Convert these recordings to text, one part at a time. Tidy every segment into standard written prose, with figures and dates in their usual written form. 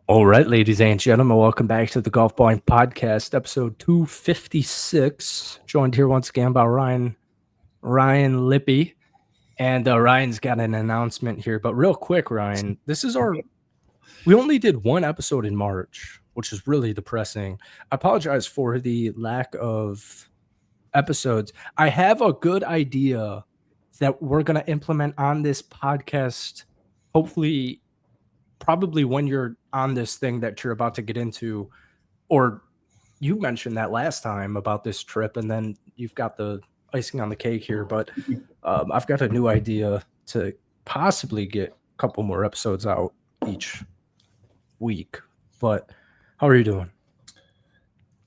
All right, ladies and gentlemen, welcome back to the Golfballing Podcast, episode 256. Joined here once again by Ryan Lippy. And Ryan's got an announcement here. But real quick, Ryan, we only did one episode in March, which is really depressing. I apologize for the lack of episodes. I have a good idea that we're going to implement on this podcast, hopefully probably when you're on this thing that you're about to get into, or you mentioned that last time about this trip, and then you've got the icing on the cake here. But I've got a new idea to possibly get a couple more episodes out each week. But how are you doing?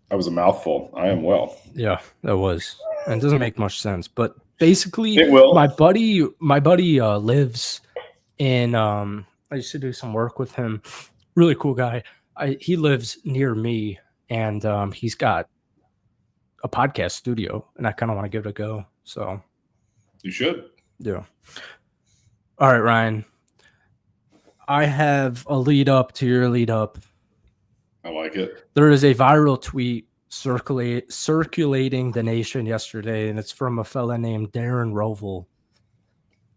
That was a mouthful. I am well. Yeah, that was. And it doesn't make much sense. But basically, It will. my buddy lives in I used to do some work with him. Really cool guy. He lives near me, and he's got a podcast studio, and I kind of want to give it a go. So You should. yeah. All right, Ryan. I have a lead up to your lead up. I like it. There is a viral tweet circulating the nation yesterday, and it's from a fella named Darren Rovell.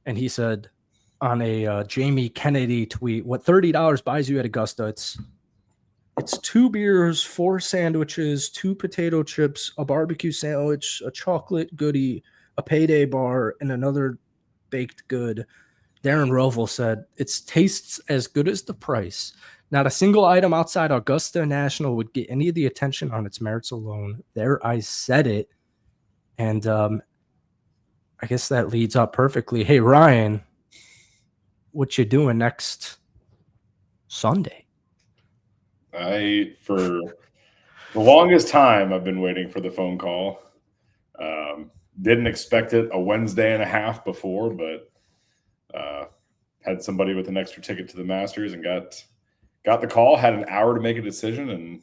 And he said on a Jamie Kennedy tweet, what $30 buys you at Augusta, it's 2 beers, 4 sandwiches, 2 potato chips, a barbecue sandwich, a chocolate goodie, a payday bar, and another baked good. Darren Rovell said, it tastes as good as the price. Not a single item outside Augusta National would get any of the attention on its merits alone. There, I said it. And I guess that leads up perfectly. Hey, Ryan, what you doing next Sunday? For the longest time, I've been waiting for the phone call. Didn't expect it a Wednesday and a half before, but had somebody with an extra ticket to the Masters and got the call. Had an hour to make a decision, and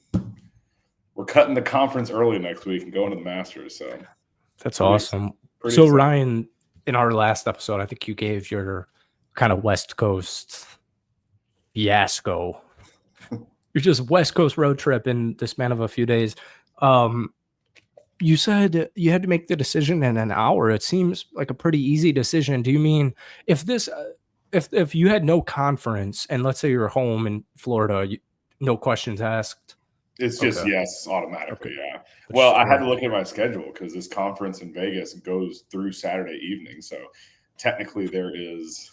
we're cutting the conference early next week and going to the Masters. So that's awesome. So exciting. Ryan, in our last episode, I think you gave your kind of West Coast fiasco. You're just West Coast road trip in the span of a few days. You said you had to make the decision in an hour. It seems like a pretty easy decision. Do you mean if you had no conference and let's say you're home in Florida, no questions asked? It's just yes, automatically, Okay. yeah. Well, I had to look at my schedule because this conference in Vegas goes through Saturday evening. So technically there is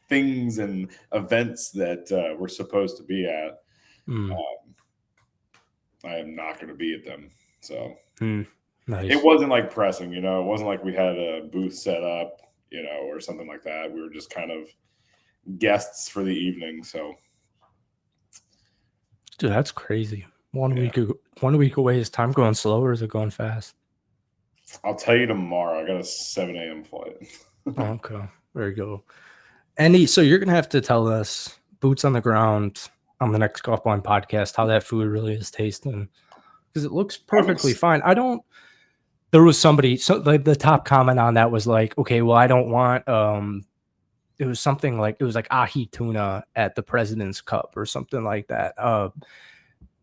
things and events that we're supposed to be at. I am not going to be at them. So nice. It wasn't like pressing, it wasn't like we had a booth set up, or something like that. We were just kind of guests for the evening. So, dude, that's crazy. 1 week away. Is time going slow or is it going fast? I'll tell you tomorrow. I got a 7 a.m. flight. Okay, there you go. So you're gonna have to tell us, boots on the ground, on the next Golfballing podcast, how that food really is tasting, because it looks perfectly fine. There was somebody, the top comment on that was like, okay, well, I don't want it was something like, it was like ahi tuna at the President's Cup or something like that.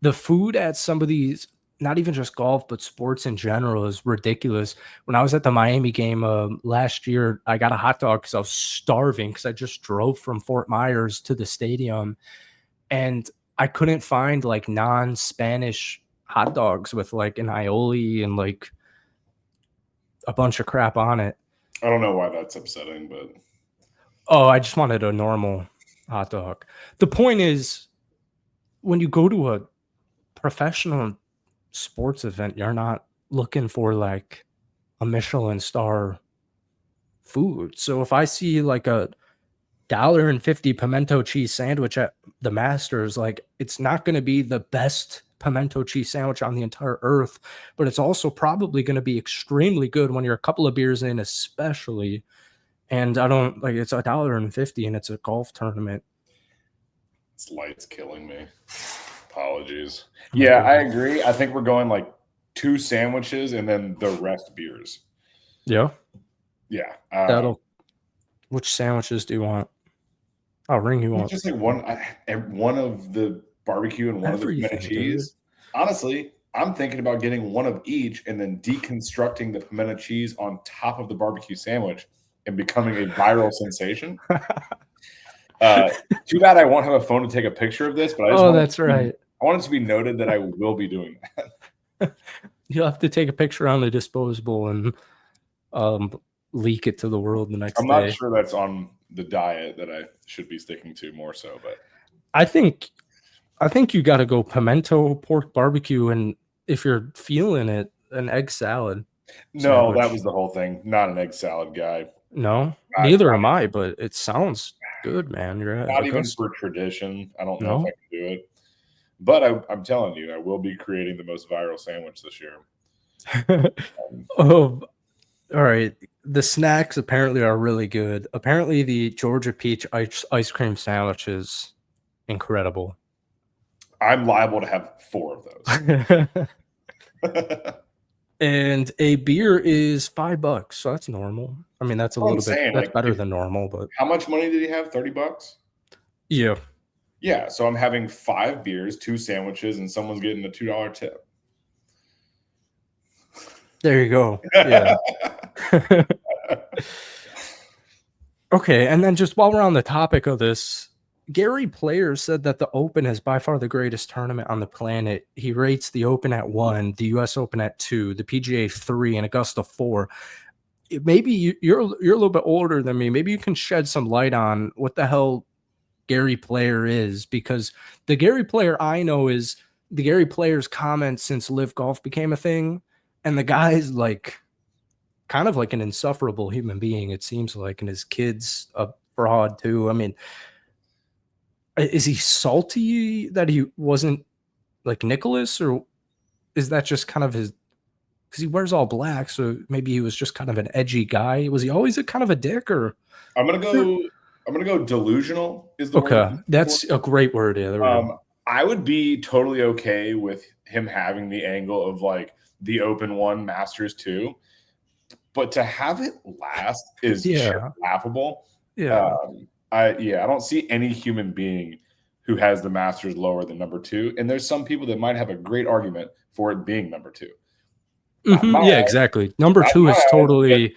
The food at some of these, not even just golf, but sports in general, is ridiculous. When I was at the Miami game last year, I got a hot dog because I was starving because I just drove from Fort Myers to the stadium, and I couldn't find like non-Spanish hot dogs with like an aioli and like a bunch of crap on it. I don't know why that's upsetting, but I just wanted a normal hot dog. The point is, when you go to a professional sports event, you're not looking for like a Michelin star food. So if I see like a $1.50 pimento cheese sandwich at the Masters, like, it's not going to be the best pimento cheese sandwich on the entire earth, but it's also probably going to be extremely good when you're a couple of beers in, especially. And I don't like, it's $1.50 and it's a golf tournament. This light's killing me. Apologies. Yeah, I agree. I think we're going like 2 sandwiches and then the rest beers. Yeah. Yeah. Which sandwiches do you want? I'll ring you on. Just like one of the barbecue and one of the pimento Everything, cheese. dude. Honestly, I'm thinking about getting one of each and then deconstructing the pimento cheese on top of the barbecue sandwich and becoming a viral sensation. Too bad I won't have a phone to take a picture of this, but I just Oh, want that's right. I want it to be noted that I will be doing that. You'll have to take a picture on the disposable and leak it to the world the next I'm not day. sure that's on the diet that I should be sticking to more so, but I think you got to go pimento pork barbecue, and if you're feeling it, an egg salad. no, that Sandwich. was the whole thing. Not an egg salad guy. No, neither am I, but it sounds good, man. You're at Not even Augusta. for tradition. I don't know if I No. can do it. But I'm telling you, I will be creating the most viral sandwich this year. Oh, all right. The snacks apparently are really good. Apparently, the Georgia peach ice cream sandwich is incredible. I'm liable to have 4 of those. And a beer is $5, so that's normal. I mean, that's a little bit that's better than normal, but how much money did he have? $30? yeah. Yeah, so I'm having 5 beers, 2 sandwiches, and someone's getting a $2 tip. There you go. Yeah. Okay, and then just while we're on the topic of this, Gary Player said that the Open is by far the greatest tournament on the planet. He rates the Open at 1, the US Open at 2, the PGA 3, and Augusta 4. Maybe you're a little bit older than me. Maybe you can shed some light on what the hell Gary Player is, because the Gary Player I know is the Gary Player's comments since Live Golf became a thing, and the guy's like kind of like an insufferable human being, it seems like, and his kid's a fraud too. I mean, is he salty that he wasn't like Nicholas, or is that just kind of his, because he wears all black, so maybe he was just kind of an edgy guy? Was he always a kind of a dick, or I'm gonna go delusional is the word. Okay, that's a great word. Yeah, there we go. I would be totally okay with him having the angle of like the Open 1, Masters 2, but to have it last is just laughable. Yeah. I don't see any human being who has the Masters lower than number 2, and there's some people that might have a great argument for it being number 2. Yeah, exactly. Number 2 is totally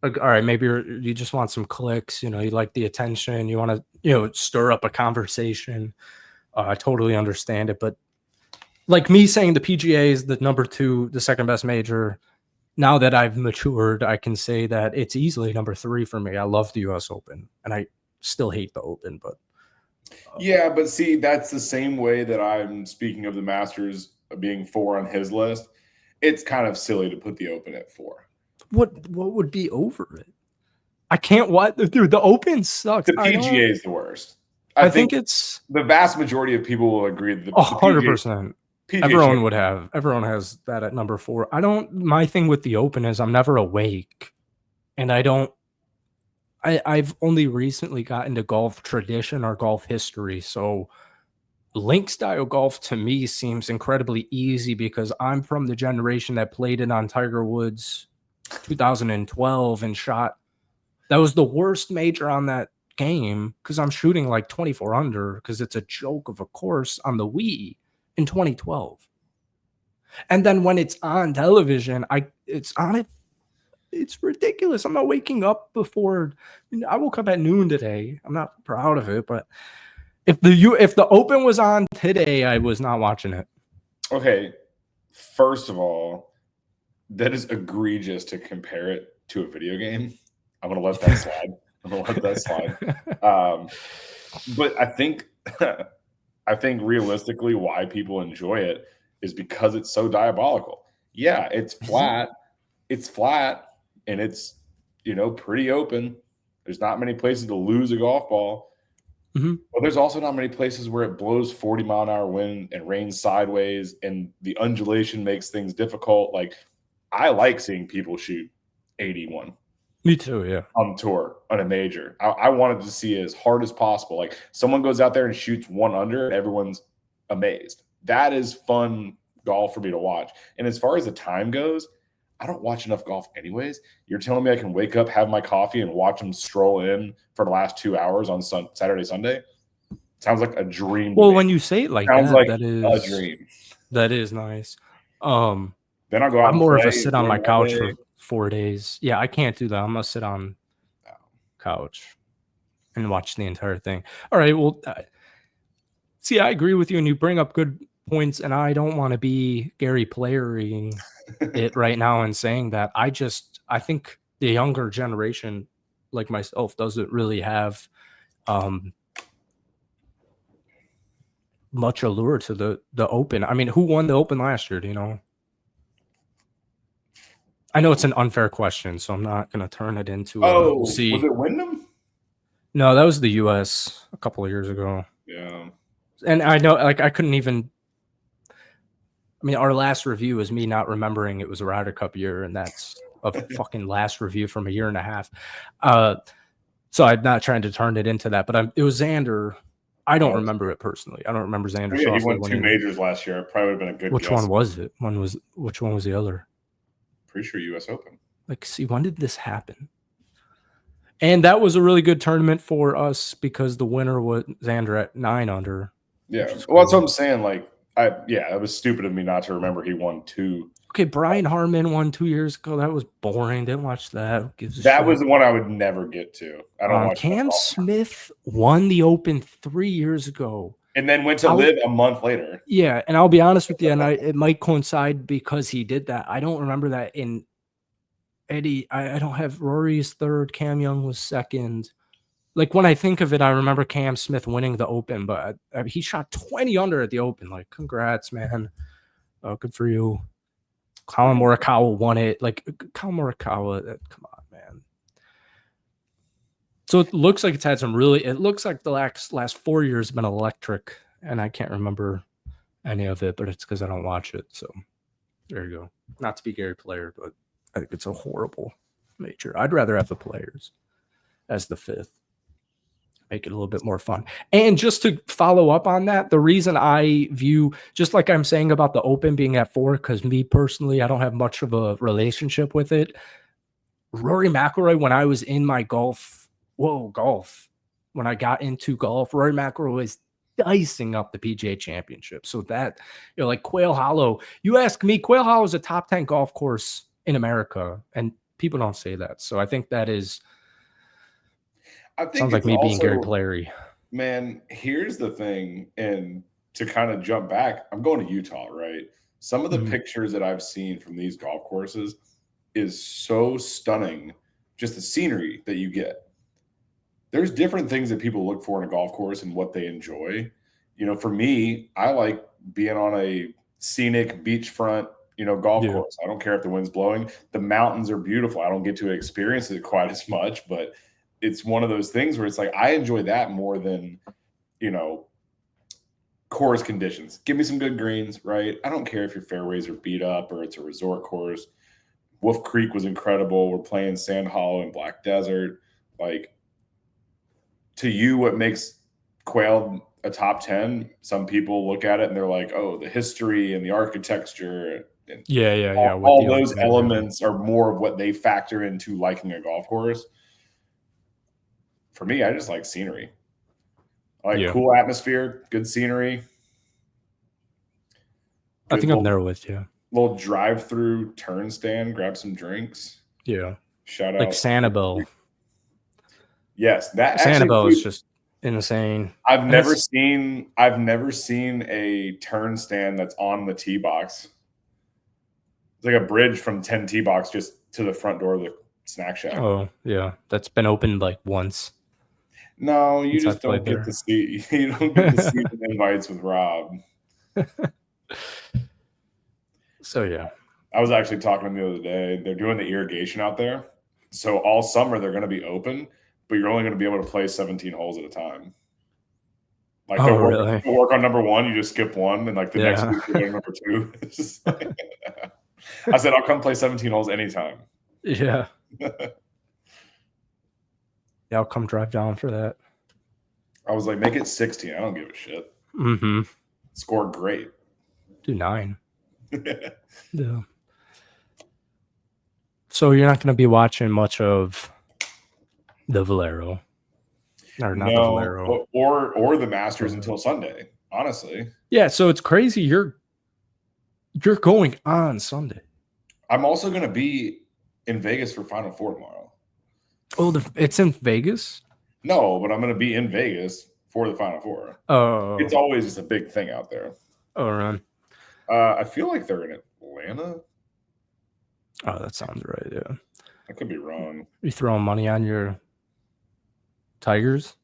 like, all right, maybe you just want some clicks, you like the attention, you want to, stir up a conversation. I totally understand it, but like me saying the PGA is the number 2, the second best major, now that I've matured, I can say that it's easily number 3 for me. I love the US Open, and I still hate the Open, but yeah, but see, that's the same way that I'm speaking of the Masters being 4 on his list. It's kind of silly to put the Open at 4. What would be over it? I can't. What, dude? The Open sucks. The PGA is the worst. I think it's the vast majority of people will agree that 100%. Everyone has that at number 4. My thing with the Open is I'm never awake, and I've only recently got into golf tradition or golf history, so link style golf to me seems incredibly easy because I'm from the generation that played it on Tiger Woods 2012 and shot. That was the worst major on that game because I'm shooting like 24 under because it's a joke of a course on the Wii in 2012. And then when it's on television, it's ridiculous. I'm not waking up before. I woke up at noon today. I'm not proud of it, but if the Open was on today, I was not watching it. Okay, first of all, that is egregious to compare it to a video game. I'm gonna let that slide. But I think realistically, why people enjoy it is because it's so diabolical. Yeah, it's flat. It's flat, and it's pretty open. There's not many places to lose a golf ball. But there's also not many places where it blows 40-mile-an-hour wind and rains sideways, and the undulation makes things difficult. Like, I like seeing people shoot 81. Me too, yeah. On tour, on a major. I wanted to see it as hard as possible. Like, someone goes out there and shoots 1 under, and everyone's amazed. That is fun golf for me to watch. And as far as the time goes, I don't watch enough golf anyways. You're telling me I can wake up, have my coffee, and watch them stroll in for the last 2 hours on Saturday, Sunday? Sounds like a dream. Well, to me. when you say it like Sounds that, like that a is dream. nice. Then I'll go out I'm and more of play, a sit on enjoy my my couch day. for 4 days. Yeah, I can't do that. I'm gonna sit on couch and watch the entire thing. All right. Well, see, I agree with you, and you bring up good points. And I don't want to be Gary Player-ing it right now and saying that. I think the younger generation, like myself, doesn't really have much allure to the Open. I mean, who won the Open last year? Do you know? I know it's an unfair question, so I'm not going to turn it into we'll Oh, see. was it Wyndham? No, that was the U.S. a couple of years ago. Yeah. And I know, like, I couldn't even. I mean, our last review is me not remembering it was a Ryder Cup year, and that's a fucking last review from a year and a half. So I'm not trying to turn it into that, but it was Xander. I don't remember it personally. I don't remember Xander Yeah, he Schauffele won 2 winning. majors last year. It probably would have been a good Which guess. one was it? Which one was the other? Pretty sure U.S. Open. Like, see, when did this happen? And that was a really good tournament for us because the winner was Xander at 9 under. Yeah. Well, Well, that's what I'm saying. Like, it was stupid of me not to remember he won 2. Okay, Brian Harmon won 2 years ago. That was boring. Didn't watch that. Who gives a That shit? was the one I would never get to. I don't watch Cam golf. Smith won the Open 3 years ago. And then went to live a month later. Yeah, and I'll be honest with you, and it might coincide because he did that. I don't remember that in Eddie. I don't have Rory's third. Cam Young was second. Like, when I think of it, I remember Cam Smith winning the Open, but he shot 20 under at the Open. Like, congrats, man. Good for you. Colin Morikawa won it. Like, Colin Morikawa, come on, man. So it looks like it's had some it looks like the last 4 years have been electric, and I can't remember any of it, but it's because I don't watch it. So there you go. Not to be Gary Player, but I think it's a horrible major. I'd rather have the Players as the 5th. Make it a little bit more fun. And just to follow up on that, the reason I view, just like I'm saying about the Open being at 4, because me personally, I don't have much of a relationship with it. Rory McIlroy, when I was in my golf, when I got into golf, Rory McIlroy was dicing up the PGA Championship. So that, like Quail Hollow, you ask me, Quail Hollow is a top 10 golf course in America, and people don't say that. So I think that is. I think sounds like me being Gary Playery. Man, here's the thing, and to kind of jump back, I'm going to Utah, right? Some of the pictures that I've seen from these golf courses is so stunning, just the scenery that you get. There's different things that people look for in a golf course and what they enjoy. For me, I like being on a scenic beachfront, golf course. I don't care if the wind's blowing. The mountains are beautiful. I don't get to experience it quite as much, but it's one of those things where it's like I enjoy that more than, course conditions. Give me some good greens, right? I don't care if your fairways are beat up or it's a resort course. Wolf Creek was incredible. We're playing Sand Hollow and Black Desert. Like, to you, what makes Quail a top 10? Some people look at it and they're like, oh, the history and the architecture. And all those elements are more of what they factor into liking a golf course. For me, I just like scenery. I like cool atmosphere, good scenery. I think I'm there with you. Little drive-through turn stand, grab some drinks. Yeah. Shout out. Like Sanibel. Yes, that Sanibel is just insane. I've never seen a turn stand that's on the tee box. It's like a bridge from 10 tee box just to the front door of the snack shack. Oh, yeah. That's been opened like once. No, you just don't get to see. You don't get to see the invites with Rob. So, yeah. I was actually talking to them the other day. They're doing the irrigation out there. So all summer they're going to be open, but you're only going to be able to play 17 holes at a time. Like, really? they'll work on number 1, you just skip one, and like the next week you go to number 2. I said, I'll come play 17 holes anytime. Yeah. I'll come drive down for that. I was like, make it 16. I don't give a shit. Mm-hmm. Scored great. Do 9. Yeah. So you're not going to be watching much of the Valero. Or not the Valero. or the Masters until Sunday. Honestly, yeah. So it's crazy. You're going on Sunday. I'm also going to be in Vegas for Final Four tomorrow. Oh, it's in Vegas? No, but I'm going to be in Vegas for the Final Four. Oh, it's always just a big thing out there. Oh, run. I feel like they're in Atlanta. Oh, that sounds right. Yeah, I could be wrong. You throwing money on your Tigers?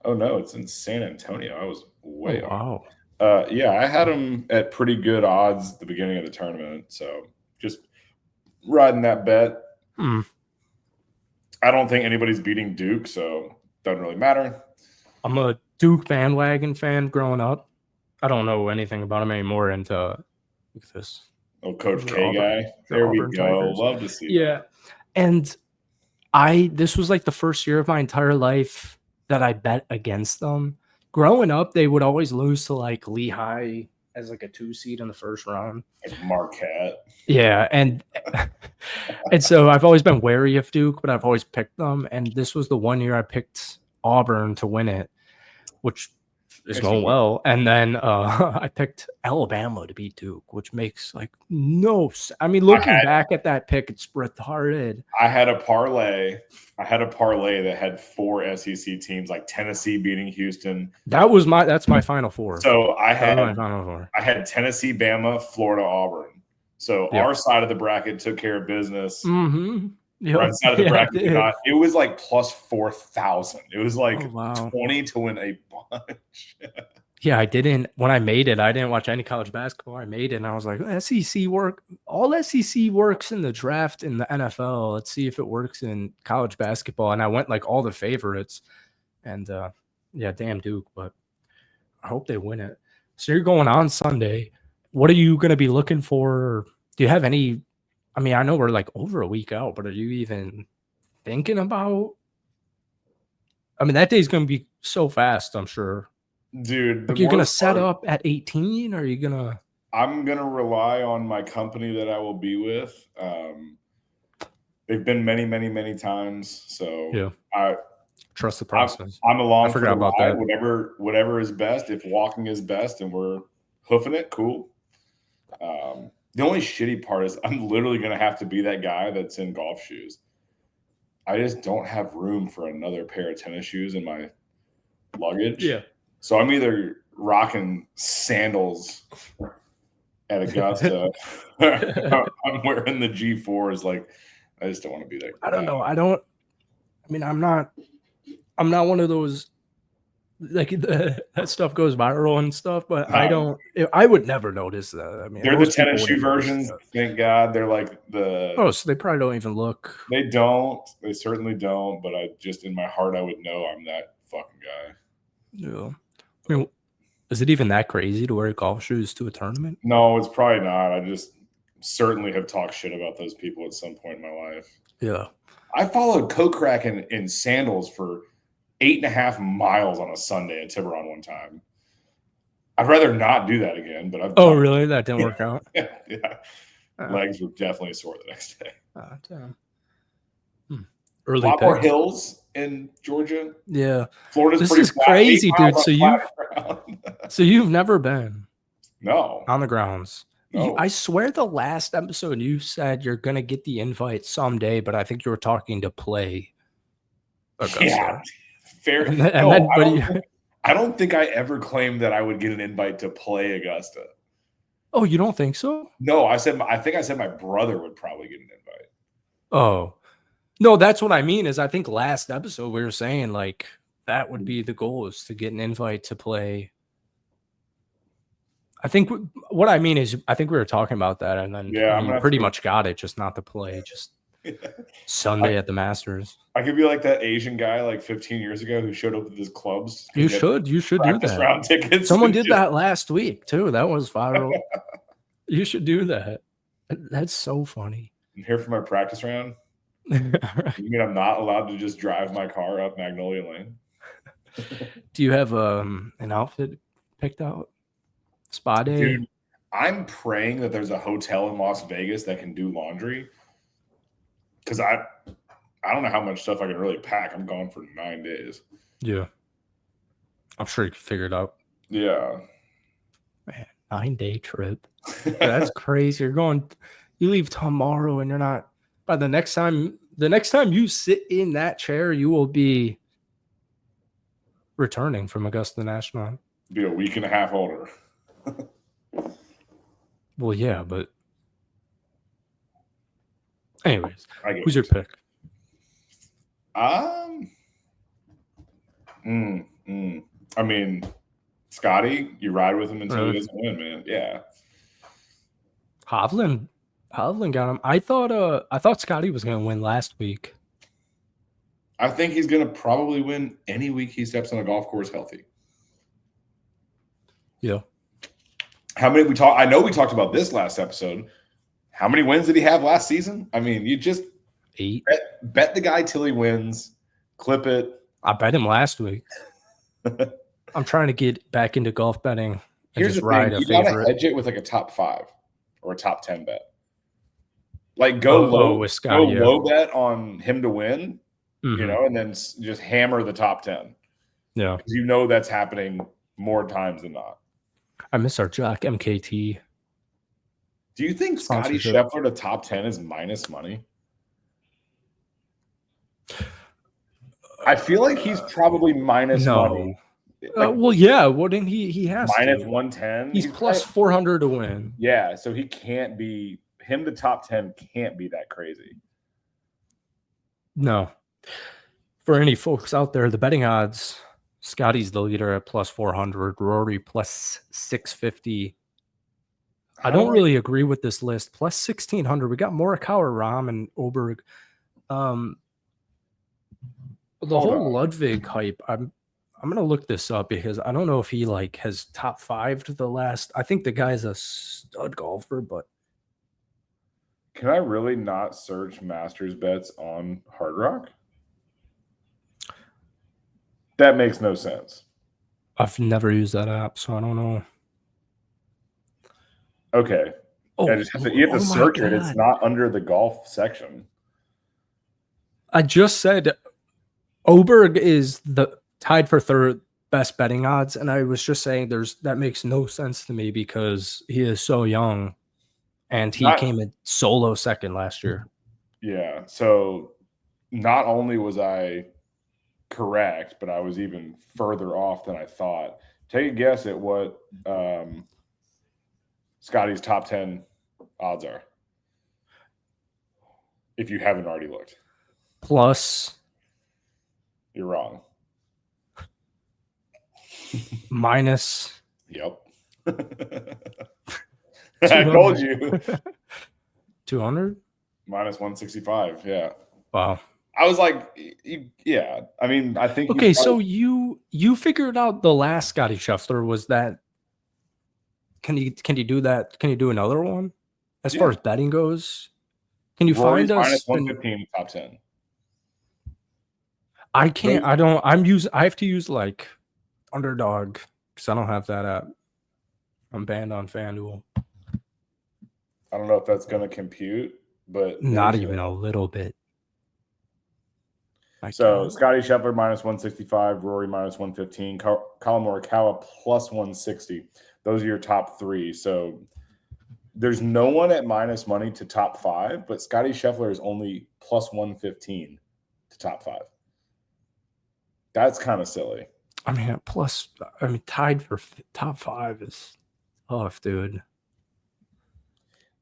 Oh no, it's in San Antonio. I was way off. Wow. Yeah, I had them at pretty good odds at the beginning of the tournament, so just riding that bet. I don't think anybody's beating Duke, so doesn't really matter. I'm a Duke bandwagon fan growing up. I don't know anything about him anymore until this. Oh, Coach K guy. There we go. Tigers. Love to see that. And this was like the first year of my entire life that I bet against them. Growing up, they would always lose to like Lehigh as like a 2 seed in the first round. Like Marquette. Yeah, and so I've always been wary of Duke, but I've always picked them. And this was the one year I picked Auburn to win it, which is going well. And then I picked Alabama to beat Duke, which makes like no sense. I mean, looking back at that pick, it's retarded. I had a parlay. That had 4 SEC teams, like Tennessee beating Houston. That's my Final Four. So I had Tennessee, Bama, Florida, Auburn. So our side of the bracket took care of business. Right side of the bracket did not. It was like plus 4,000. It was like 20 to win a bunch. Yeah, I didn't. When I made it, I didn't watch any college basketball. I made it, and I was like, SEC work. All SEC works in the draft in the NFL. Let's see if it works in college basketball. And I went like all the favorites, and yeah, damn Duke. But I hope they win it. So you're going on Sunday. What are you going to be looking for? Do you have any? I mean, I know we're like over a week out, but are you even thinking about? I mean, that day's going to be so fast, I'm sure. Dude, you're going to set up at 18? Or are you going to? I'm going to rely on my company that I will be with. They've been many, many, many times. So yeah, I trust the process. I'm along for the ride. Whatever is best. If walking is best and we're hoofing it, cool. The only shitty part is I'm literally going to have to be that guy that's in golf shoes. I just don't have room for another pair of tennis shoes in my luggage. Yeah. So I'm either rocking sandals at Augusta. I'm wearing the G4s. Like, I just don't want to be that guy. I don't know. I mean, I'm not one of those, like that stuff goes viral and stuff, but I would never notice that. I mean, they're the tennis shoe versions. Thank God. They're like so they probably don't even look. They don't. They certainly don't. But I just, in my heart, I would know I'm that fucking guy. Yeah. I mean, is it even that crazy to wear golf shoes to a tournament? No, it's probably not. I just certainly have talked shit about those people at some point in my life. Yeah. I followed Kokrak in sandals for 8.5 miles on a Sunday at Tiburon one time. I'd rather not do that again, but I've done really? That didn't work out? Yeah. Legs were definitely sore the next day. Damn. Early a lot more hills in Georgia. Yeah. Florida's this is crazy, dude. So you've never been on the grounds. No. I swear the last episode you said you're gonna get the invite someday, but I think you were talking to play Augusta. Yeah. Fair. I don't think I ever claimed that I would get an invite to play Augusta. Oh, you don't think so? No, I think I said my brother would probably get an invite. Oh. No, that's what I mean is I think last episode we were saying like that would be the goal is to get an invite to play. I think what I mean is I think we were talking about that and then you pretty much got it, just not to play, just Sunday at the Masters. I could be like that Asian guy like 15 years ago who showed up at his clubs. You should do that. Round tickets. Someone did that last week too. That was viral. You should do that. That's so funny. I'm here for my practice round. You mean I'm not allowed to just drive my car up Magnolia Lane? Do you have an outfit picked out? Spa day? Dude, I'm praying that there's a hotel in Las Vegas that can do laundry. Because I don't know how much stuff I can really pack. I'm gone for 9 days. Yeah. I'm sure you can figure it out. Yeah. Man, 9-day trip. That's crazy. You leave tomorrow and you're not, by the next time you sit in that chair, you will be returning from Augusta National. Be a week and a half older. Well, yeah, but anyways, I get who's your pick? I mean, Scotty, you ride with him until Really? he doesn't win, man. Yeah. Hovland got him. I thought Scotty was gonna win last week. I think he's going to probably win any week he steps on a golf course healthy. Yeah. How many I know we talked about this last episode. How many wins did he have last season? I mean, you just 8. bet the guy till he wins, clip it. I bet him last week. I'm trying to get back into golf betting and Here's just the ride thing. a You got to favorite. hedge it with like a top 5 or a top 10 bet. Like go with Scotty, low bet on him to win, Mhm. and then just hammer the top 10. Yeah. Because that's happening more times than not. I miss our jock MKT. Do you think Scotty Sponsorship. Scheffler to top 10 is minus money? I feel like he's probably minus money. Well, yeah. Wouldn't he has minus to. 110. He's plus 400 to win. Yeah, so he can't be him. The top 10 can't be that crazy. No. For any folks out there, the betting odds: Scotty's the leader at plus 400, Rory plus 650. I don't really agree with this list. Plus 1600. We got Morikawa, Rahm, and Oberg. The whole Ludwig hype. I'm gonna look this up because I don't know if he has top 5 to the last. I think the guy's a stud golfer, but can I really not search Masters bets on Hard Rock? That makes no sense. I've never used that app, so I don't know. Okay. You have to search it. It's not under the golf section. I just said Oberg is tied for third best betting odds, and I was just saying that makes no sense to me because he is so young, and he came in solo second last year. Yeah, so not only was I correct, but I was even further off than I thought. Take a guess at what Scotty's top 10 odds are, if you haven't already looked. Plus. You're wrong. Minus. Yep. I told you. 200? Minus 165. Yeah. Wow. I was like, yeah. I mean, I think. Okay, so you figured out the last Scotty Scheffler was that. Can you do that? Can you do another one? As far as betting goes, can you Rory's find us minus 115 top 10? I can't. I have to use like Underdog because I don't have that app. I'm banned on FanDuel. I don't know if that's going to compute, but not even a little bit. So Scotty Scheffler minus 165, Rory minus 115, Collin Morikawa plus 160. Those are your top 3. So there's no one at minus money to top 5, but Scotty Scheffler is only plus 115 to top 5. That's kind of silly. I mean, tied for top 5 is tough, dude.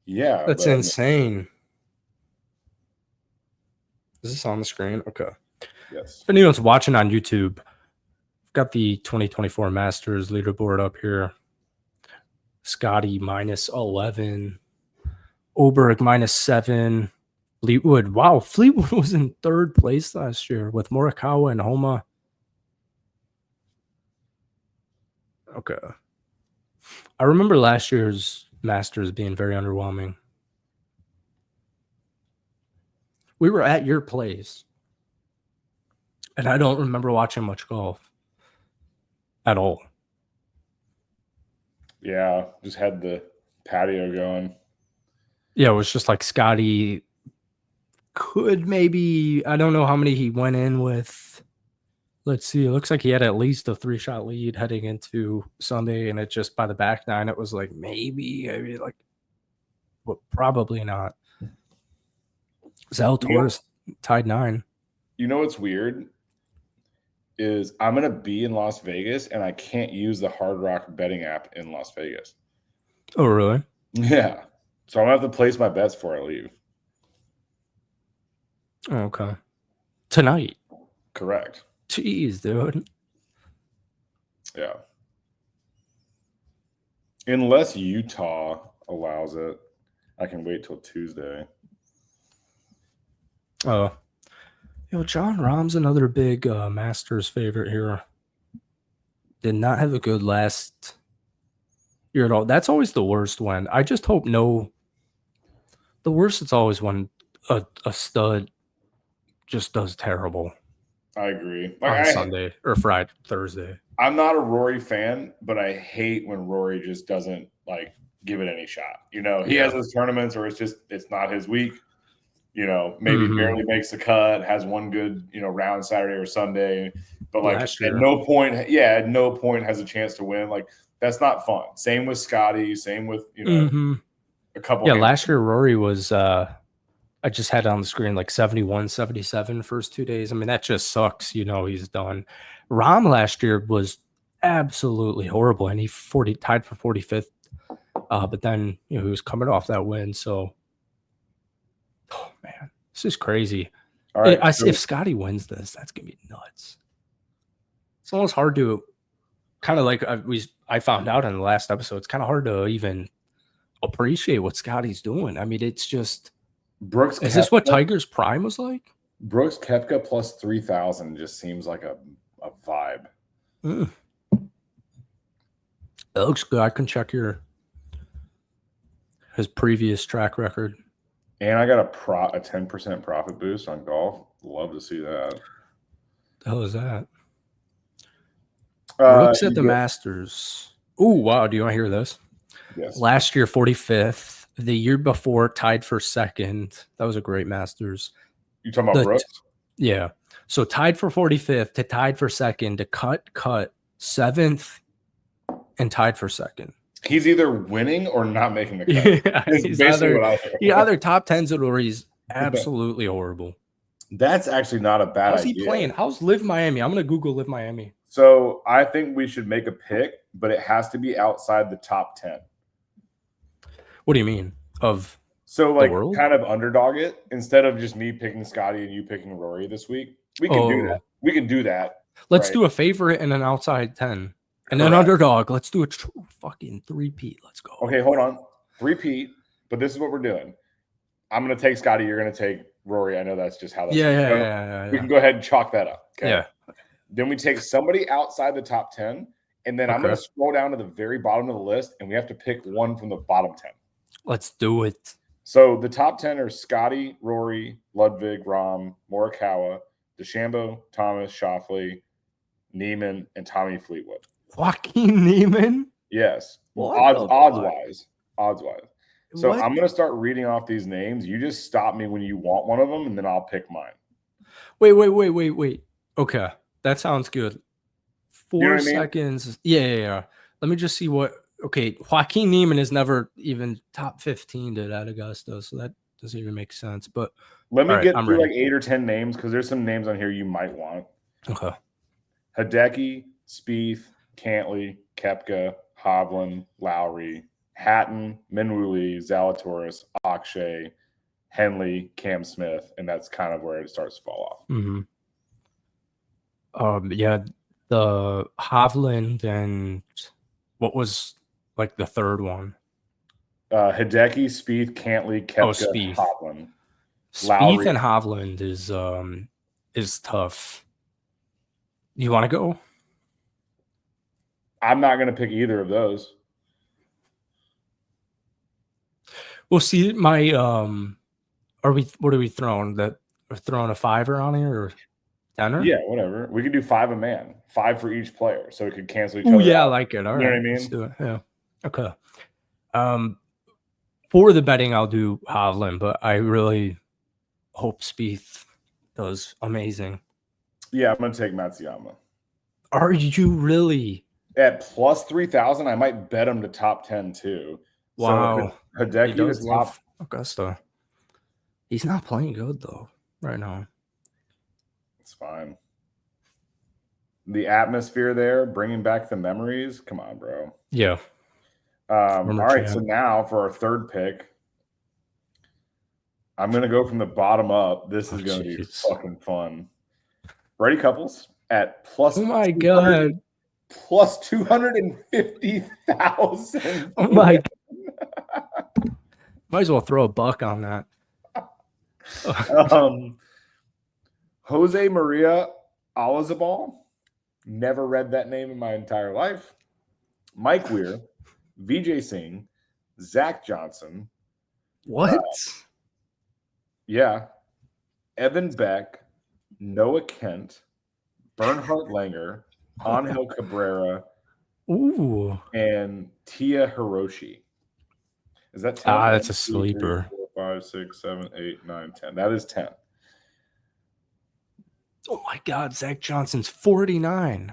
Yeah. That's insane. Is this on the screen? Okay. Yes. If anyone's watching on YouTube, I've got the 2024 Masters leaderboard up here. Scotty minus 11. Oberg minus 7. Fleetwood. Wow, Fleetwood was in 3rd place last year with Morikawa and Homa. Okay. I remember last year's Masters being very underwhelming. We were at your place, and I don't remember watching much golf at all. Yeah, just had the patio going. Yeah, it was just like Scotty could maybe, I don't know how many he went in with. Let's see. It looks like he had at least a 3-shot lead heading into Sunday, and it just by the back nine, it was like maybe, I mean, like, but probably not. Zalatoris tied 9. You know what's weird is I'm gonna be in Las Vegas and I can't use the Hard Rock betting app in Las Vegas. Oh, really? Yeah. So I'm gonna have to place my bets before I leave. Okay. Tonight. Correct. Jeez, dude. Yeah. Unless Utah allows it, I can wait till Tuesday. Oh. John Rahm's another big Masters favorite here. Did not have a good last year at all. That's always the worst when. I just hope no. The worst it's always when a stud just does terrible. I agree. On Sunday or Friday, Thursday. I'm not a Rory fan, but I hate when Rory just doesn't like give it any shot. You know, he has those tournaments where it's not his week. You know, maybe barely makes the cut, has one good, round Saturday or Sunday, but like at no point has a chance to win. Like that's not fun. Same with Scotty, same with, a couple. Yeah, last year Rory was I just had it on the screen like 71, 77 first 2 days. I mean, that just sucks. He's done. Rahm last year was absolutely horrible, and he tied for 45th. But then, he was coming off that win. So, oh, man, this is crazy. All right, if Scotty wins this, that's going to be nuts. It's almost hard to kind of like I found out in the last episode. It's kind of hard to even appreciate what Scotty's doing. I mean, it's just Brooks. Is this what Tiger's prime was like? Brooks Koepka plus 3,000 just seems like a vibe. It looks good. I can check his previous track record. And I got a 10% profit boost on golf. Love to see that. The hell is that? Brooks at the Masters. Oh, wow. Do you want to hear this? Yes. Last year, 45th. The year before, tied for second. That was a great Masters. You talking about Brooks? Yeah. So tied for 45th to tied for second to cut 7th and tied for second. He's either winning or not making the cut. Yeah, he's either top 10s or he's absolutely horrible. That's actually not a bad idea. How's he playing? How's Live Miami? I'm going to Google Live Miami. So I think we should make a pick, but it has to be outside the top 10. What do you mean? So like kind of underdog it instead of just me picking Scotty and you picking Rory this week. We can do that. We can do that. Let's do a favorite and an outside 10. And then underdog. Let's do a fucking 3-peat. Let's go. Okay, hold on. 3-peat, but this is what we're doing. I'm going to take Scotty. You're going to take Rory. I know that's just how that's Yeah. We can go ahead and chalk that up. Okay? Yeah. Then we take somebody outside the top 10, and then I'm going to scroll down to the very bottom of the list, and we have to pick one from the bottom 10. Let's do it. So the top 10 are Scotty, Rory, Ludwig, Rahm, Morikawa, DeChambeau, Thomas, Schauffele, Neiman, and Tommy Fleetwood. Joaquin Neiman? Yes. Odds-wise. So I'm going to start reading off these names. You just stop me when you want one of them, and then I'll pick mine. Wait. Okay. That sounds good. 4 seconds. Yeah. Let me just see what. Okay, Joaquin Neiman is never even top 15 at Augusta, so that doesn't even make sense. But let me get through like 8 or 10 names because there's some names on here you might want. Okay. Hideki, Spieth, Cantley, Koepka, Hovland, Lowry, Hatton, Minwoo, Zalatoris, Akshay, Henley, Cam Smith, and that's kind of where it starts to fall off. Yeah, the Hovland and what was like the third one? Hideki, Spieth, Cantley, Koepka, Hovland. Spieth and Hovland is tough. You want to go? I'm not going to pick either of those. Well, see, what are we throwing? We're throwing a 5er on here or 10er? Yeah, whatever. We could do 5 a man, 5 for each player, so it could cancel each other. Yeah, I like it. All right, you know what I mean? Let's do it. Yeah. Okay. For the betting, I'll do Hovland, but I really hope Spieth does amazing. Yeah, I'm going to take Matsuyama. Are you really? At plus 3,000, I might bet him to top 10 too. Wow. So He Hideki does to top. love Augusta. He's not playing good though right now. It's fine. The atmosphere there, bringing back the memories. Come on, bro. Yeah. All right, so now for our third pick, I'm going to go from the bottom up. This is going to be fucking fun. Brady Couples at plus. Oh my god. Plus 250,000. Oh my. Might as well throw a buck on that. Jose Maria Olazabal. Never read that name in my entire life. Mike Weir, Vijay Singh, Zach Johnson. What? Yeah. Evan Beck, Noah Kent, Bernhard Langer, Angel Cabrera, Ooh, and Tia Hiroshi. Is that 10? That's a sleeper. 2, 3, 4, 5, 6, 7, 8, 9, 10. That is 10. Oh my god, Zach Johnson's 49.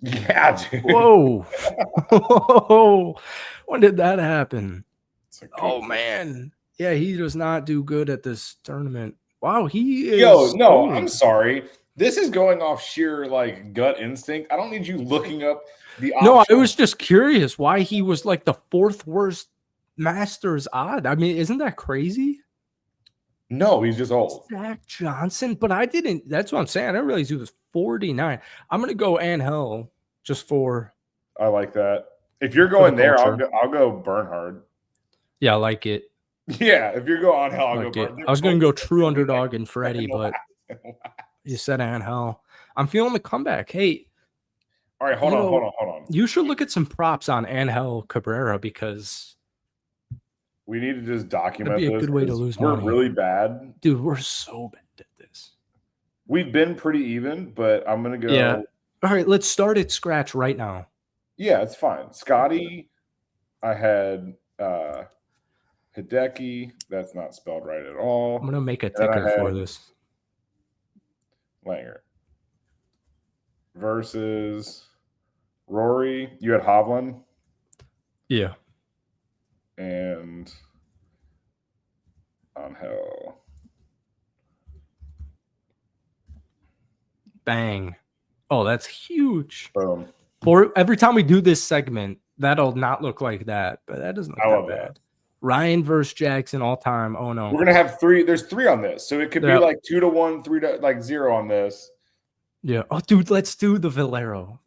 Yeah, dude. Whoa. When did that happen? Oh man. Yeah, he does not do good at this tournament. Wow, he is. Yo, no, I'm sorry. This is going off sheer like gut instinct. I don't need you looking up the options. No, I was just curious why he was like the fourth worst Masters odd. I mean, isn't that crazy? No, he's just old. Zach Johnson, but I didn't. That's what I'm saying. I didn't realize he was 49. I'm gonna go Angel just for. I like that. If you're going there, I'll go Bernhard. Yeah, I like it. Yeah, if you're going Angel, I'll go Bernhard. I was gonna go true underdog and Freddie, but you said Angel. I'm feeling the comeback. Hey. All right, hold on. You should look at some props on Angel Cabrera because we need to just document this. That'd be a good way to lose money. We're really bad. Dude, we're so bad at this. We've been pretty even, but I'm going to go. Yeah. All right, let's start at scratch right now. Yeah, it's fine. Scotty, I had Hideki. That's not spelled right at all. I'm going to make a ticker for this. Langer. Versus Rory. You had Hovland? Yeah. And Angel. Bang. Oh, that's huge. Boom. For every time we do this segment, that'll not look like that, but that doesn't look that bad. Ryan versus Jackson all time. Oh no. We're going to have 3. There's 3 on this. So it could be like 2-1, 3 to like 0 on this. Yeah. Oh, dude, let's do the Valero.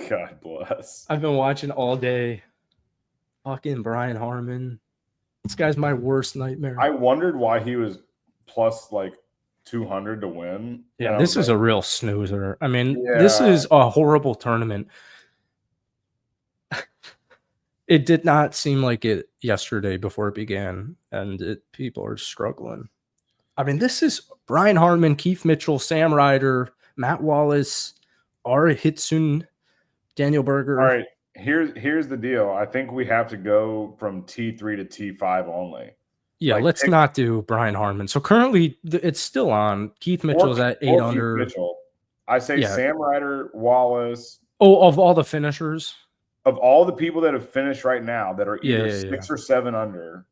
God bless. I've been watching all day. Fucking Brian Harman. This guy's my worst nightmare. I wondered why he was plus like 200 to win. Yeah, this is a real snoozer. I mean, this is a horrible tournament. It did not seem like it yesterday before it began, and people are struggling. I mean, this is Brian Harman, Keith Mitchell, Sam Ryder, Matt Wallace, Ari Hitsun, Daniel Berger. All right, here's the deal. I think we have to go from T3 to T5 only. Yeah, like, let's not do Brian Harman. So currently, it's still on. Keith Mitchell's at 8 under. Mitchell. I say Sam Ryder, Wallace. Oh, of all the finishers? Of all the people that have finished right now that are either 6 or 7 under.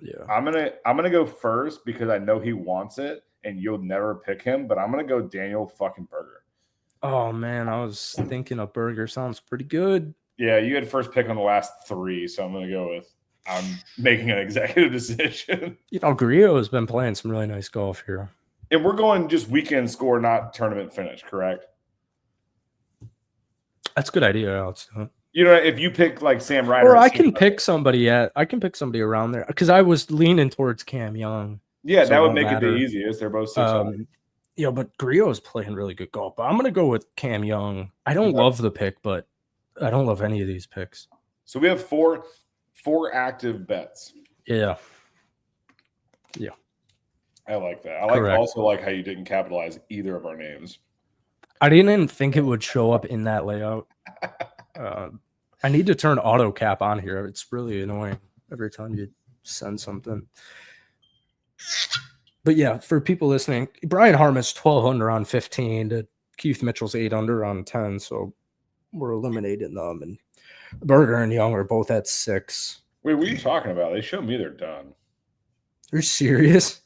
Yeah, I'm gonna go first because I know he wants it, and you'll never pick him. But I'm gonna go Daniel fucking Berger. Oh man, I was thinking of Berger. Sounds pretty good. Yeah, you had first pick on the last 3, so I'm gonna go with. I'm making an executive decision. You know, Grillo has been playing some really nice golf here, and we're going just weekend score, not tournament finish. Correct? That's a good idea, Alex. You know, if you pick like Sam Ryder, or I can pick somebody around there because I was leaning towards Cam Young. Yeah, so that would make it the easiest. They're both 600. Yeah, but Grillo's playing really good golf. But I'm gonna go with Cam Young. I don't love the pick, but I don't love any of these picks. So we have four active bets. Yeah. I like that. I also like how you didn't capitalize either of our names. I didn't think it would show up in that layout. I need to turn auto cap on here. It's really annoying every time you send something. But yeah, for people listening, Brian Harmon's 12 under on 15. Keith Mitchell's 8 under on 10. So we're eliminating them. And Berger and Young are both at 6. Wait, what are you talking about? They showed me they're done. You're serious?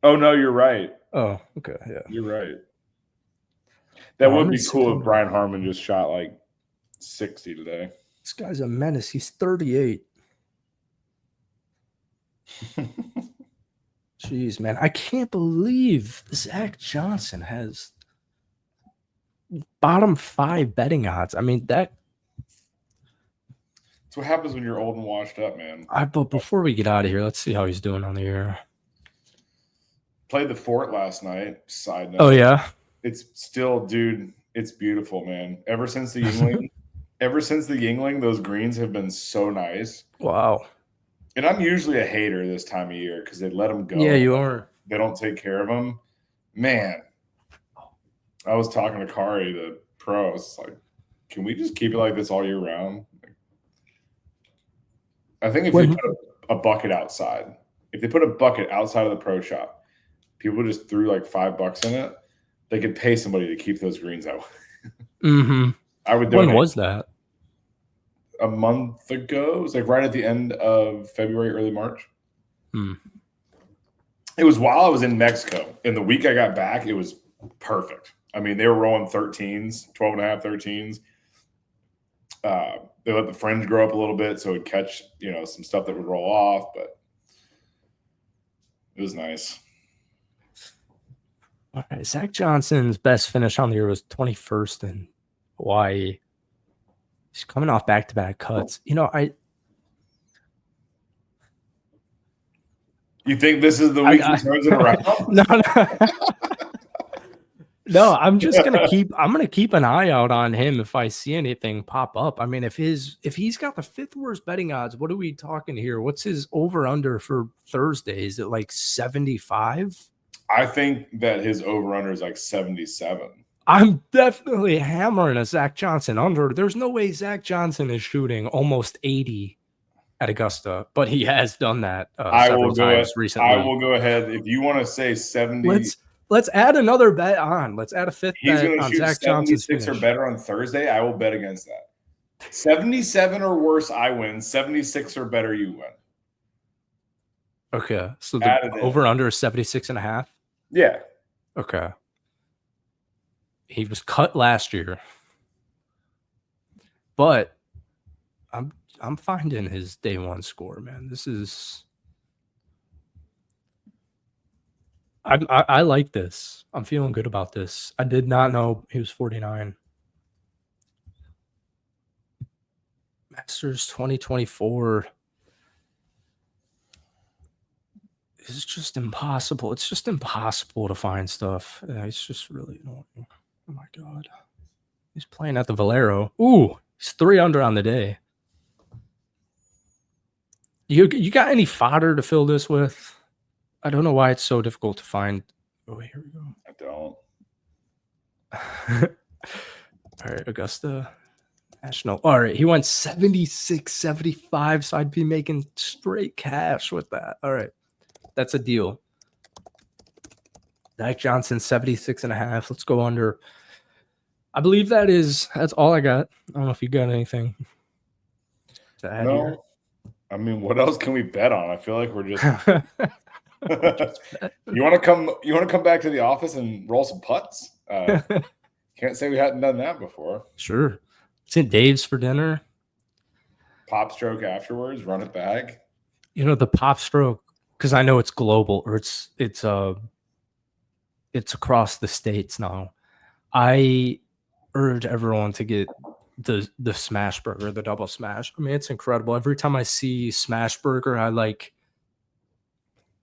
Oh, no, you're right. Oh, okay. Yeah. You're right. That would be Harmon's cool if Brian Harmon just shot like 60 today. This guy's a menace. He's 38. Jeez, man. I can't believe Zach Johnson has bottom 5 betting odds. I mean, that's what happens when you're old and washed up, man. But before we get out of here, let's see how he's doing on the air. Played the Fort last night. Side note. Oh, yeah? It's still, dude, it's beautiful, man. Ever since the Yingling, those greens have been so nice. Wow. And I'm usually a hater this time of year because they let them go. Yeah, you are. They don't take care of them. Man, I was talking to Kari, the pro. I was like, can we just keep it like this all year round? I think if they put a bucket outside, of the pro shop, people just threw like $5 in it, they could pay somebody to keep those greens out. Mm-hmm. I would donate. When was that? A month ago. It was like right at the end of February, early March. It was while I was in Mexico. And the week I got back, it was perfect. I mean, they were rolling 13s, 12 and a half 13s. They let the fringe grow up a little bit so it would catch, some stuff that would roll off, but it was nice. All right. Zach Johnson's best finish on the year was 21st in Hawaii. He's coming off back-to-back cuts. You think this is the week he turns it around? No, I'm just gonna keep an eye out on him if I see anything pop up. I mean, if he's got the 5th worst betting odds, what are we talking here? What's his over-under for Thursday? Is it like 75? I think that his over-under is like 77. I'm definitely hammering a Zach Johnson under. There's no way Zach Johnson is shooting almost 80 at Augusta, but he has done that several times recently. I will go ahead. If you want to say 70. Let's add another bet on. Let's add a 5th bet on Zach Johnson's finish. 76 or better on Thursday. I will bet against that. 77 or worse, I win. 76 or better, you win. Okay. So the over-under is 76.5? Yeah. Okay. He was cut last year, but I'm finding his day one score, man. This is I like this. I'm feeling good about this. I did not know he was 49. Masters 2024 is just impossible. It's just impossible to find stuff. It's just really annoying. Oh my God. He's playing at the Valero. Ooh, he's 3 under on the day. You got any fodder to fill this with? I don't know why it's so difficult to find. Oh, here we go. I don't. All right, Augusta National. All right, he went 76, 75, so I'd be making straight cash with that. All right, that's a deal. Zach Johnson, 76.5. Let's go under. I believe that's all I got. I don't know if you got anything to add here. I mean, what else can we bet on? I feel like we're just you want to come back to the office and roll some putts? Can't say we hadn't done that before. Sure. It's in Dave's for dinner. Pop stroke afterwards, run it back. The pop stroke, because I know it's global, or it's across the states now. I urge everyone to get the smash burger, the double smash. I mean, it's incredible. Every time I see smash burger,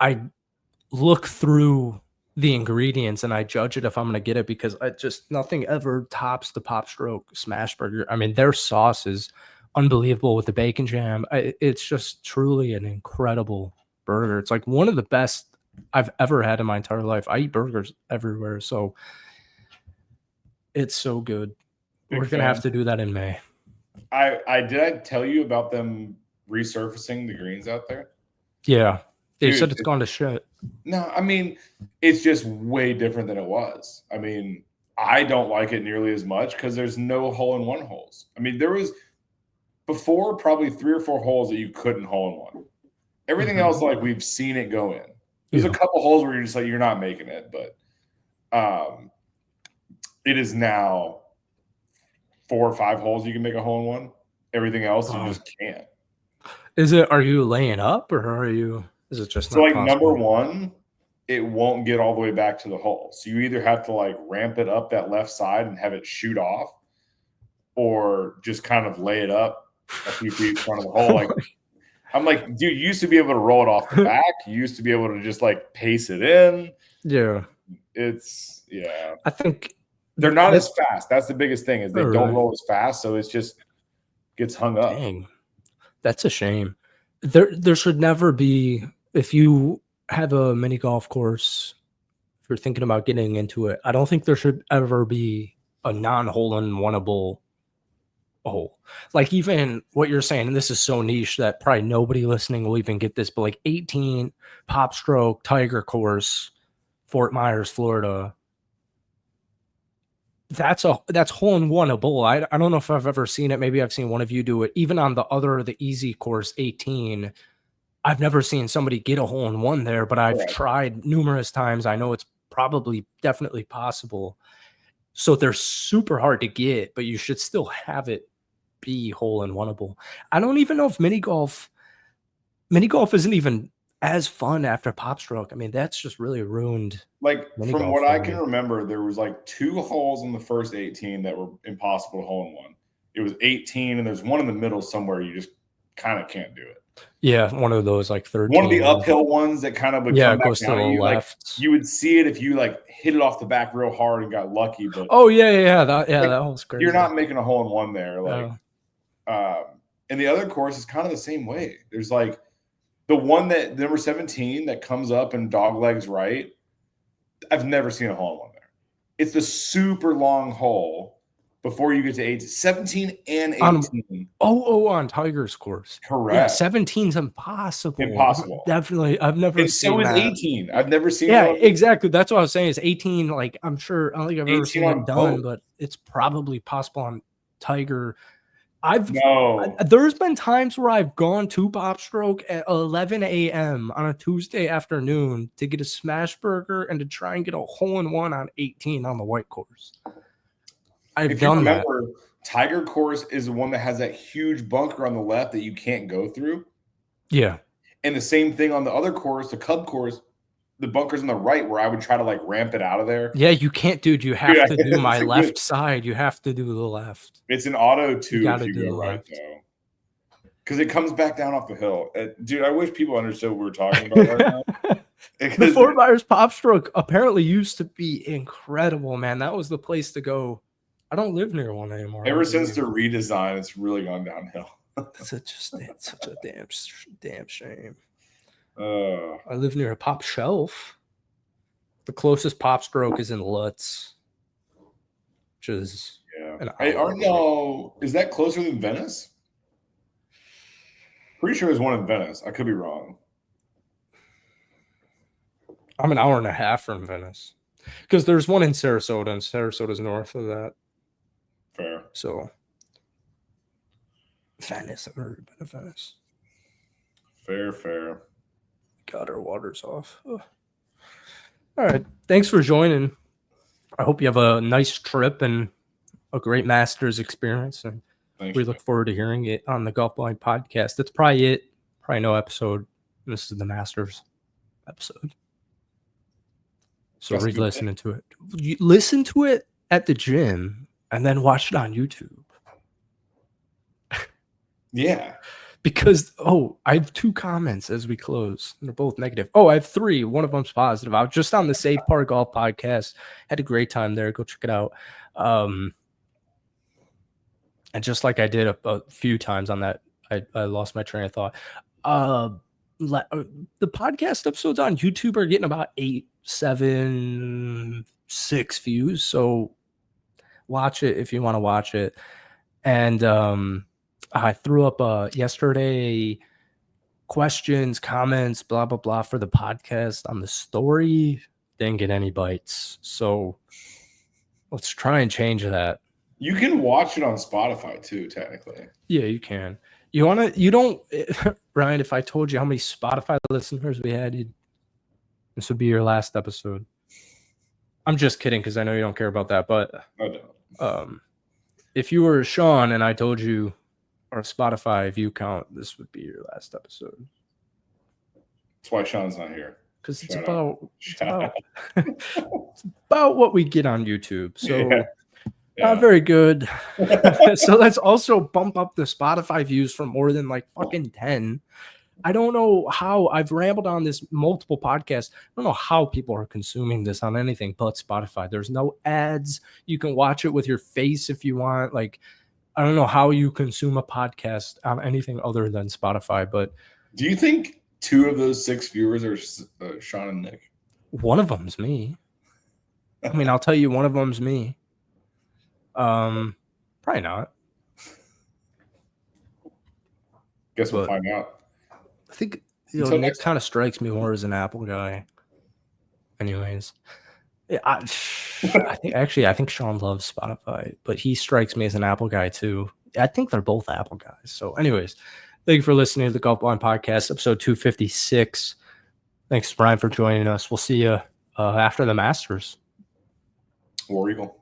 I look through the ingredients and I judge it if I'm going to get it, because nothing ever tops the Pop Stroke smash burger. I mean, their sauce is unbelievable with the bacon jam. It's just truly an incredible burger. It's like one of the best I've ever had in my entire life. I eat burgers everywhere, so it's so good. We're going to have to do that in May. I tell you about them resurfacing the greens out there? Yeah. They Dude, said it's gone to shit. no, I mean, it's just way different than it was. I mean, I don't like it nearly as much because there's no hole-in-one holes. I mean, there was before probably 3 or 4 holes that you couldn't hole-in-one. Everything else, like, we've seen it go in. There's a couple holes where you're just like, you're not making it, but it is now 4 or 5 holes you can make a hole-in-one. Everything else, you just can't. Are you laying up or is it just So, not like, possible? number 1, it won't get all the way back to the hole. So you either have to, like, ramp it up that left side and have it shoot off or just kind of lay it up a few feet in front of the hole. Like, I'm like, dude, you used to be able to roll it off the back. You used to be able to just, like, pace it in. Yeah. Yeah. I think they're not as fast. That's the biggest thing is they don't roll as fast, so it's just gets hung up. Dang. That's a shame. There should never be, if you have a mini golf course, if you're thinking about getting into it, I don't think there should ever be a non-hole-in-oneable hole. Like even what you're saying, and this is so niche that probably nobody listening will even get this, but like 18 Pop Stroke Tiger Course, Fort Myers, Florida. That's hole-in-oneable. I don't know if I've ever seen it. Maybe I've seen one of you do it. Even on the easy course 18, I've never seen somebody get a hole-in-one there, but I've tried numerous times. I know it's probably definitely possible. So they're super hard to get, but you should still have it be hole-in-oneable. I don't even know if mini golf isn't even as fun after Pop Stroke. I mean, that's just really ruined. Like, mini from golf what for I me. can remember, there was like 2 holes in the first 18 that were impossible to hole-in-one. It was 18, and there's one in the middle somewhere you just kind of can't do it. Yeah, one of those like 13. One of the uphill ones that kind of would come back down at you. Like, you would see it if you like hit it off the back real hard and got lucky. But that was crazy. You're not making a hole-in-one there. Like, and the other course is kind of the same way. There's like the one that number 17 that comes up and dog legs right. I've never seen a hole-in-one there. It's the super long hole before you get to 18, 17 and 18. On Tiger's course. Correct. Yeah, 17's impossible. Impossible. Definitely. I've never seen so is that. 18. I've never seen Yeah, one. exactly. That's what I was saying is 18, like I'm sure I don't think I've ever seen it done, both. but it's probably possible on Tiger. There's been times where I've gone to Pop Stroke at 11 a.m. on a Tuesday afternoon to get a smash burger and to try and get a hole-in-one on 18 on the white course. If you remember, Tiger course is the one that has that huge bunker on the left that you can't go through. Yeah. And the same thing on the other course, the Cub course, the bunker's on the right where I would try to like ramp it out of there. Yeah, you can't, dude. You have to do my left side. You have to do the left. It's an auto too if you go right, though. Because it comes back down off the hill. Dude, I wish people understood what we're talking about right now. The Fort Myers Pop Stroke apparently used to be incredible, man. That was the place to go. I don't live near one anymore. Ever since the redesign, it's really gone downhill. It's such a damn shame. I live near a Pop Shelf. The closest Pop Stroke is in Lutz, which is is that closer than Venice? Pretty sure there's one in Venice. I could be wrong. I'm an hour and a half from Venice because there's one in Sarasota, and Sarasota's north of that. Fair. So Venice, I've never been to Venice. Fair. God, our water's off. Ugh. All right. Thanks for joining. I hope you have a nice trip and a great Masters experience. And we look forward to hearing it on the Golfballing podcast. That's probably it. Probably no episode. This is the Masters episode. So re-listening to it. You listen to it at the gym and then watch it on YouTube. Yeah. Because, I have 2 comments as we close. They're both negative. I have 3. One of them's positive. I was just on the Save Par Golf podcast. Had a great time there. Go check it out. And just like I did a few times on that, I lost my train of thought. The podcast episodes on YouTube are getting about 8, 7, 6 views. So watch it if you want to watch it. And I threw up yesterday questions, comments, blah, blah, blah for the podcast on the story. Didn't get any bites. So let's try and change that. You can watch it on Spotify too, technically. Yeah, you can. You don't, Ryan, if I told you how many Spotify listeners we had, this would be your last episode. I'm just kidding because I know you don't care about that. But I don't. If you were Sean and I told you our Spotify view count, this would be your last episode. That's why Sean's not here. Because it's about what we get on YouTube. So not very good. So let's also bump up the Spotify views from more than like fucking 10. I don't know how. I've rambled on this multiple podcasts. I don't know how people are consuming this on anything but Spotify. There's no ads. You can watch it with your face if you want. Like, I don't know how you consume a podcast on anything other than Spotify. But do you think 2 of those 6 viewers are Sean and Nick? One of them's me. I mean, I'll tell you, one of them's me. Probably not. Guess we'll find out. I think Nick kind of strikes me more as an Apple guy. Anyways, I think Sean loves Spotify, but he strikes me as an Apple guy too. I think they're both Apple guys. So, anyways, thank you for listening to the Golfballing Podcast, episode 256. Thanks, Brian, for joining us. We'll see you after the Masters. War Eagle.